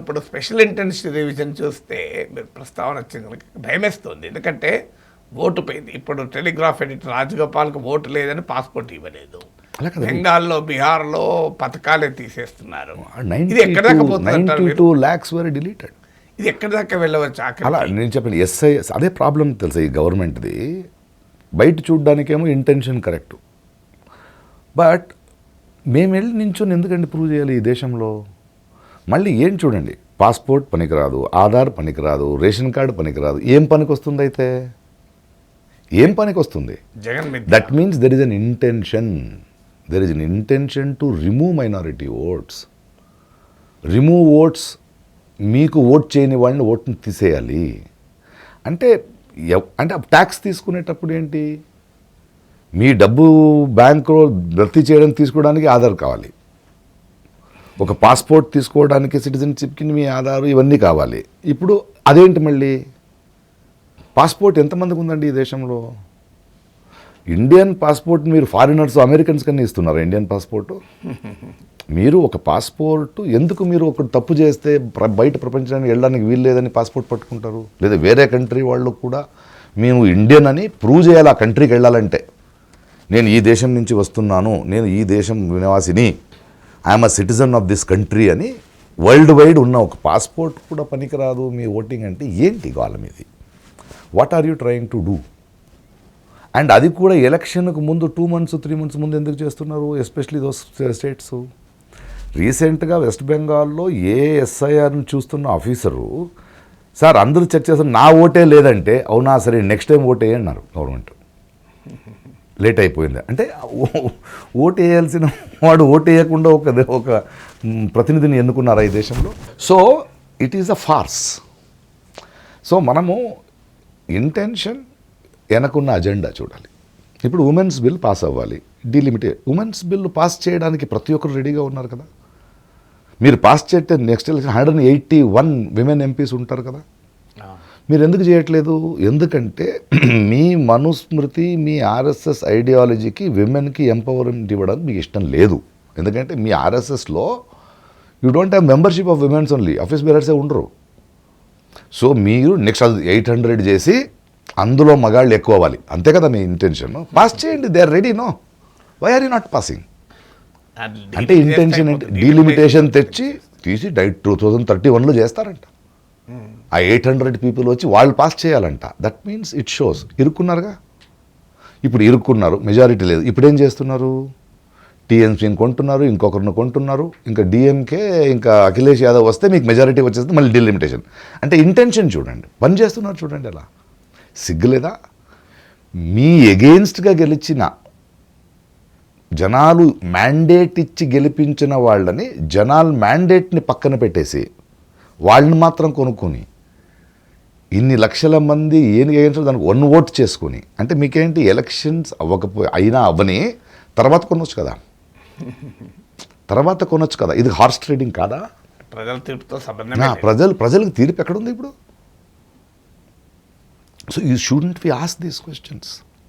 ఇప్పుడు special intensive revision చూస్తే మీరు ప్రస్తావన వచ్చింది కనుక భయమేస్తుంది. ఎందుకంటే ఓటు పోయింది. ఇప్పుడు టెలిగ్రాఫ్ ఎడిటర్ రాజగోపాల్కి ఓటు లేదని పాస్పోర్ట్ ఇవ్వలేదు. బెంగాల్లో, బీహార్లో పథకాలే తీసేస్తున్నారు. ఇది ఎక్కడ దాకా పోతుందంటారు? 92 lakhs were deleted. ఇది ఎక్కడి దాకా వెళ్ళవచ్చు? అలా నేను చెప్పాను, ఎస్ఐ అదే ప్రాబ్లం తెలుసా ఈ గవర్నమెంట్ది. బయట చూడ్డానికేమో ఇంటెన్షన్ కరెక్ట్, బట్ మేము వెళ్ళి నించొని ఎందుకంటే ప్రూవ్ చేయాలి ఈ దేశంలో? మళ్ళీ ఏం చూడండి, పాస్పోర్ట్ పనికిరాదు, ఆధార్ పనికిరాదు, రేషన్ కార్డు పనికిరాదు, ఏం పనికి వస్తుంది? అయితే ఏం పనికి వస్తుంది? That means there is an intention, there is an intention to remove minority votes. Remove votes, మీకు ఓట్ చేయని వాళ్ళని ఓట్ని తీసేయాలి అంటే అంటే ట్యాక్స్ తీసుకునేటప్పుడు ఏంటి, మీ డబ్బు బ్యాంకులో భర్తీ చేయడం తీసుకోవడానికి ఆధార్ కావాలి, ఒక పాస్పోర్ట్ తీసుకోవడానికి సిటిజన్షిప్కి మీ ఆధార్ ఇవన్నీ కావాలి. ఇప్పుడు అదేంటి మళ్ళీ? పాస్పోర్ట్ ఎంతమందికి ఉందండి ఈ దేశంలో? ఇండియన్ పాస్పోర్ట్ మీరు ఫారినర్స్, అమెరికన్స్ కన్నా ఇస్తున్నారు ఇండియన్ పాస్పోర్టు. మీరు ఒక పాస్పోర్టు ఎందుకు, మీరు ఒక తప్పు చేస్తే బయట ప్రపంచానికి వెళ్ళడానికి వీలు లేదని పాస్పోర్ట్ పట్టుకుంటారు? లేదా వేరే కంట్రీ వాళ్ళు కూడా మేము ఇండియన్ అని ప్రూవ్ చేయాలి ఆ కంట్రీకి వెళ్ళాలంటే. నేను ఈ దేశం నుంచి వస్తున్నాను, నేను ఈ దేశం నివాసిని, I'm a citizen of this country అని వరల్డ్ వైడ్ ఉన్న ఒక పాస్పోర్ట్ కూడా పనికిరాదు మీ ఓటింగ్ అంటే ఏంటి కాలం ఇది? What are you trying to do? And అది కూడా ఎలక్షన్కు ముందు 2 months 3 months ముందు ఎందుకు చేస్తున్నారు? Especially those states. రీసెంట్గా వెస్ట్ బెంగాల్లో ఏ ఎస్ఐఆర్ని చూస్తున్న ఆఫీసరు, సార్ అందరూ చెక్ చేస్తారు, నా ఓటే లేదంటే, అవునా సరే నెక్స్ట్ టైం ఓటే అన్నారు గవర్నమెంట్. లేట్ అయిపోయింది అంటే ఓటు వేయాల్సిన వాడు ఓటు వేయకుండా ఒక ప్రతినిధిని ఎన్నుకున్నారా ఈ దేశంలో? So it is a farce. So మనము ఇంటెన్షన్ వెనకున్న అజెండా చూడాలి. ఇప్పుడు ఉమెన్స్ బిల్ పాస్ అవ్వాలి, ఉమెన్స్ బిల్ పాస్ చేయడానికి ప్రతి ఒక్కరు రెడీగా ఉన్నారు కదా. మీరు పాస్ చేస్తే నెక్స్ట్ ఎలక్షన్ 181 విమెన్ ఎంపీస్ ఉంటారు కదా. మీరు ఎందుకు చేయట్లేదు? ఎందుకంటే మీ మనుస్మృతి, మీ ఆర్ఎస్ఎస్ ఐడియాలజీకి విమెన్కి ఎంపవర్మెంట్ ఇవ్వడానికి మీకు ఇష్టం లేదు. ఎందుకంటే మీ ఆర్ఎస్ఎస్లో you don't have membership of womens only, office బేరర్సే ఉండరు. సో మీరు నెక్స్ట్ 800 చేసి అందులో మగాళ్ళు ఎక్కువ అవ్వాలి, అంతే కదా మీ ఇంటెన్షన్. పాస్ చేయండి, they are ready. No, why are you not passing? అంటే ఇంటెన్షన్ అంటే డీలిమిటేషన్ తీసి 2031లో చేస్తారంట. ఆ 800 పీపుల్ వచ్చి వాళ్ళు పాస్ చేయాలంట. దట్ మీన్స్ ఇట్ షోస్ ఇరుక్కున్నారుగా. ఇప్పుడు ఇరుక్కున్నారు, మెజారిటీ లేదు. ఇప్పుడు ఏం చేస్తున్నారు? టీఎంసీని కొంటున్నారు, ఇంకొకరిని కొంటున్నారు, ఇంకా డిఎంకే, ఇంకా అఖిలేష్ యాదవ్ వస్తే మీకు మెజారిటీ వచ్చేస్తే మళ్ళీ డీలిమిటేషన్. అంటే ఇంటెన్షన్ చూడండి, పని చేస్తున్నారు చూడండి. అలా సిగ్గులేదా? మీ ఎగెయిన్స్ట్గా గెలిచిన జనాలు మ్యాండేట్ ఇచ్చి గెలిపించిన వాళ్ళని, జనాలు మ్యాండేట్ని పక్కన పెట్టేసి వాళ్ళని మాత్రం కొనుక్కొని ఇన్ని లక్షల మంది ఏం ఎగెయిన్స్ దానికి 1 vote చేసుకొని, అంటే మీకేంటి ఎలక్షన్స్ అయినా అవ్వని తర్వాత కొనవచ్చు కదా. ఇది హార్స్ ట్రేడింగ్ కాదా? ప్రజల తీర్పుతో సంబంధం. ప్రజలకు తీర్పు ఎక్కడుంది ఇప్పుడు? So you shouldn't be ask these questions.